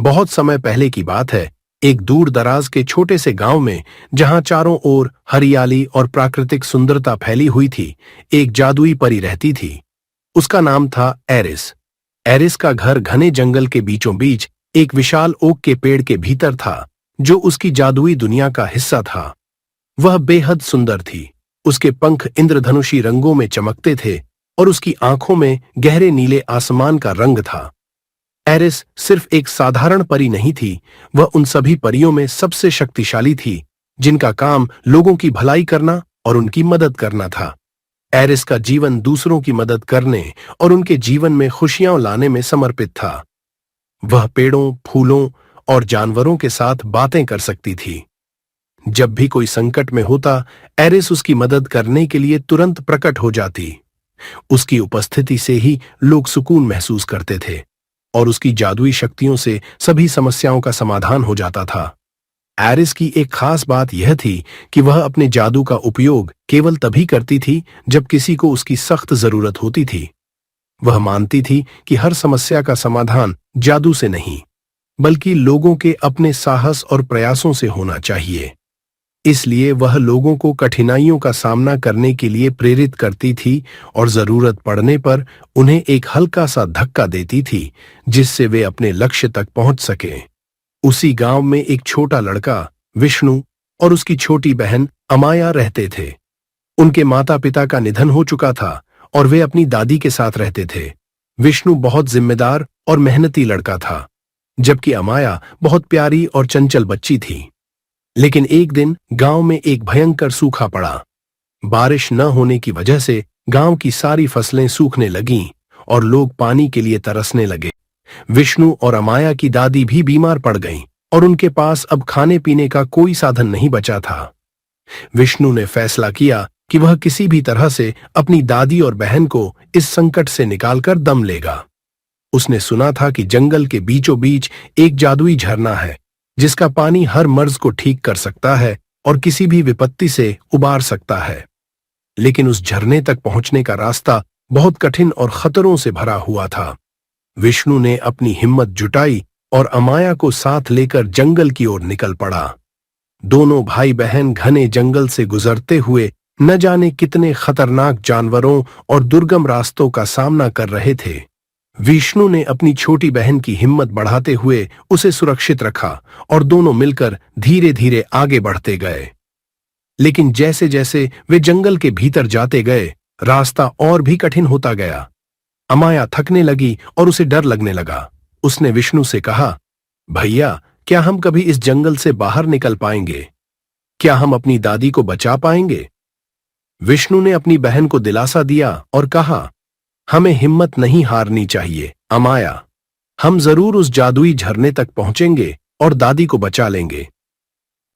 बहुत समय पहले की बात है। एक दूर दराज के छोटे से गांव में, जहां चारों ओर हरियाली और प्राकृतिक सुंदरता फैली हुई थी, एक जादुई परी रहती थी। उसका नाम था एरिस। एरिस का घर घने जंगल के बीचों बीच एक विशाल ओक के पेड़ के भीतर था, जो उसकी जादुई दुनिया का हिस्सा था। वह बेहद सुंदर थी। उसके पंख इंद्रधनुषी रंगों में चमकते थे और उसकी आंखों में गहरे नीले आसमान का रंग था। एरिस सिर्फ एक साधारण परी नहीं थी, वह उन सभी परियों में सबसे शक्तिशाली थी, जिनका काम लोगों की भलाई करना और उनकी मदद करना था। एरिस का जीवन दूसरों की मदद करने और उनके जीवन में खुशियां लाने में समर्पित था। वह पेड़ों, फूलों और जानवरों के साथ बातें कर सकती थी। जब भी कोई संकट में होता, एरिस उसकी मदद करने के लिए तुरंत प्रकट हो जाती। उसकी उपस्थिति से ही लोग सुकून महसूस करते थे और उसकी जादुई शक्तियों से सभी समस्याओं का समाधान हो जाता था। एरिस की एक खास बात यह थी कि वह अपने जादू का उपयोग केवल तभी करती थी जब किसी को उसकी सख्त जरूरत होती थी। वह मानती थी कि हर समस्या का समाधान जादू से नहीं, बल्कि लोगों के अपने साहस और प्रयासों से होना चाहिए। इसलिए वह लोगों को कठिनाइयों का सामना करने के लिए प्रेरित करती थी और जरूरत पड़ने पर उन्हें एक हल्का सा धक्का देती थी, जिससे वे अपने लक्ष्य तक पहुंच सकें। उसी गांव में एक छोटा लड़का विष्णु और उसकी छोटी बहन अमाया रहते थे। उनके माता पिता का निधन हो चुका था और वे अपनी दादी के साथ रहते थे। विष्णु बहुत जिम्मेदार और मेहनती लड़का था, जबकि अमाया बहुत प्यारी और चंचल बच्ची थी। लेकिन एक दिन गांव में एक भयंकर सूखा पड़ा। बारिश न होने की वजह से गांव की सारी फसलें सूखने लगीं और लोग पानी के लिए तरसने लगे। विष्णु और अमाया की दादी भी बीमार पड़ गईं और उनके पास अब खाने पीने का कोई साधन नहीं बचा था। विष्णु ने फैसला किया कि वह किसी भी तरह से अपनी दादी और बहन को इस संकट से निकालकर दम लेगा। उसने सुना था कि जंगल के बीचों बीच एक जादुई झरना है, जिसका पानी हर मर्ज को ठीक कर सकता है और किसी भी विपत्ति से उबार सकता है। लेकिन उस झरने तक पहुंचने का रास्ता बहुत कठिन और खतरों से भरा हुआ था। विष्णु ने अपनी हिम्मत जुटाई और अमाया को साथ लेकर जंगल की ओर निकल पड़ा। दोनों भाई बहन घने जंगल से गुजरते हुए न जाने कितने खतरनाक जानवरों और दुर्गम रास्तों का सामना कर रहे थे। विष्णु ने अपनी छोटी बहन की हिम्मत बढ़ाते हुए उसे सुरक्षित रखा और दोनों मिलकर धीरे धीरे आगे बढ़ते गए। लेकिन जैसे जैसे वे जंगल के भीतर जाते गए, रास्ता और भी कठिन होता गया। अमाया थकने लगी और उसे डर लगने लगा। उसने विष्णु से कहा, भैया, क्या हम कभी इस जंगल से बाहर निकल पाएंगे? क्या हम अपनी दादी को बचा पाएंगे? विष्णु ने अपनी बहन को दिलासा दिया और कहा, हमें हिम्मत नहीं हारनी चाहिए अमाया। हम जरूर उस जादुई झरने तक पहुंचेंगे और दादी को बचा लेंगे।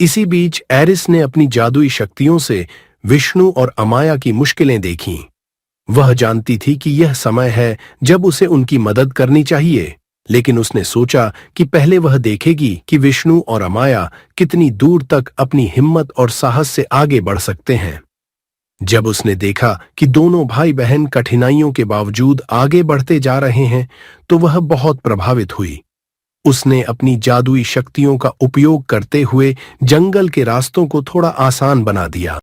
इसी बीच एरिस ने अपनी जादुई शक्तियों से विष्णु और अमाया की मुश्किलें देखीं। वह जानती थी कि यह समय है जब उसे उनकी मदद करनी चाहिए, लेकिन उसने सोचा कि पहले वह देखेगी कि विष्णु और अमाया कितनी दूर तक अपनी हिम्मत और साहस से आगे बढ़ सकते हैं। जब उसने देखा कि दोनों भाई बहन कठिनाइयों के बावजूद आगे बढ़ते जा रहे हैं, तो वह बहुत प्रभावित हुई। उसने अपनी जादुई शक्तियों का उपयोग करते हुए जंगल के रास्तों को थोड़ा आसान बना दिया।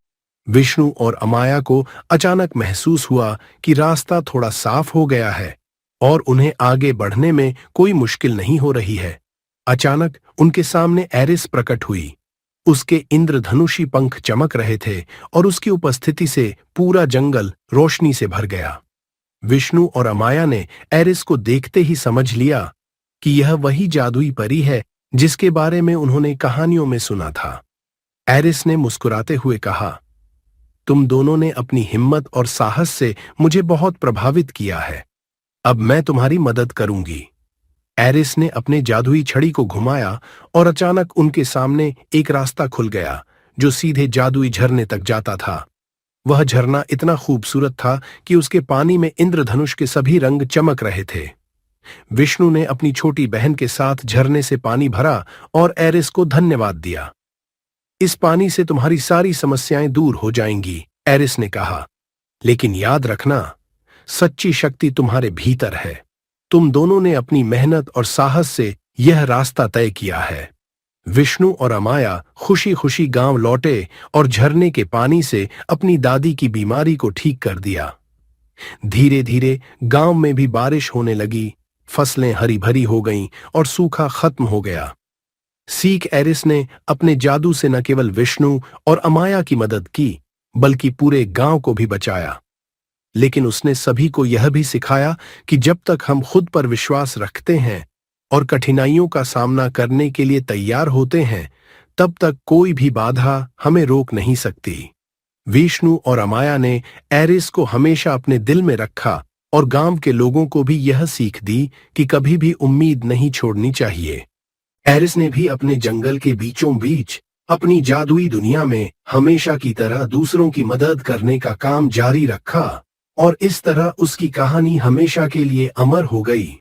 विष्णु और अमाया को अचानक महसूस हुआ कि रास्ता थोड़ा साफ हो गया है और उन्हें आगे बढ़ने में कोई मुश्किल नहीं हो रही है। अचानक उनके सामने एरिस प्रकट हुई। उसके इंद्रधनुषी पंख चमक रहे थे और उसकी उपस्थिति से पूरा जंगल रोशनी से भर गया। विष्णु और अमाया ने एरिस को देखते ही समझ लिया कि यह वही जादुई परी है जिसके बारे में उन्होंने कहानियों में सुना था। एरिस ने मुस्कुराते हुए कहा, तुम दोनों ने अपनी हिम्मत और साहस से मुझे बहुत प्रभावित किया है। अब मैं तुम्हारी मदद करूंगी। एरिस ने अपने जादुई छड़ी को घुमाया और अचानक उनके सामने एक रास्ता खुल गया जो सीधे जादुई झरने तक जाता था। वह झरना इतना खूबसूरत था कि उसके पानी में इंद्रधनुष के सभी रंग चमक रहे थे। विष्णु ने अपनी छोटी बहन के साथ झरने से पानी भरा और एरिस को धन्यवाद दिया। इस पानी से तुम्हारी सारी समस्याएं दूर हो जाएंगी, एरिस ने कहा। लेकिन याद रखना, सच्ची शक्ति तुम्हारे भीतर है। तुम दोनों ने अपनी मेहनत और साहस से यह रास्ता तय किया है। विष्णु और अमाया खुशी खुशी गांव लौटे और झरने के पानी से अपनी दादी की बीमारी को ठीक कर दिया। धीरे धीरे गांव में भी बारिश होने लगी, फसलें हरी भरी हो गईं और सूखा खत्म हो गया। सीख एरिस ने अपने जादू से न केवल विष्णु और अमाया की मदद की, बल्कि पूरे गांव को भी बचाया। लेकिन उसने सभी को यह भी सिखाया कि जब तक हम खुद पर विश्वास रखते हैं और कठिनाइयों का सामना करने के लिए तैयार होते हैं, तब तक कोई भी बाधा हमें रोक नहीं सकती। विष्णु और अमाया ने एरिस को हमेशा अपने दिल में रखा और गांव के लोगों को भी यह सीख दी कि कभी भी उम्मीद नहीं छोड़नी चाहिए। एरिस ने भी अपने जंगल के बीचों बीच अपनी जादुई दुनिया में हमेशा की तरह दूसरों की मदद करने का काम जारी रखा और इस तरह उसकी कहानी हमेशा के लिए अमर हो गई।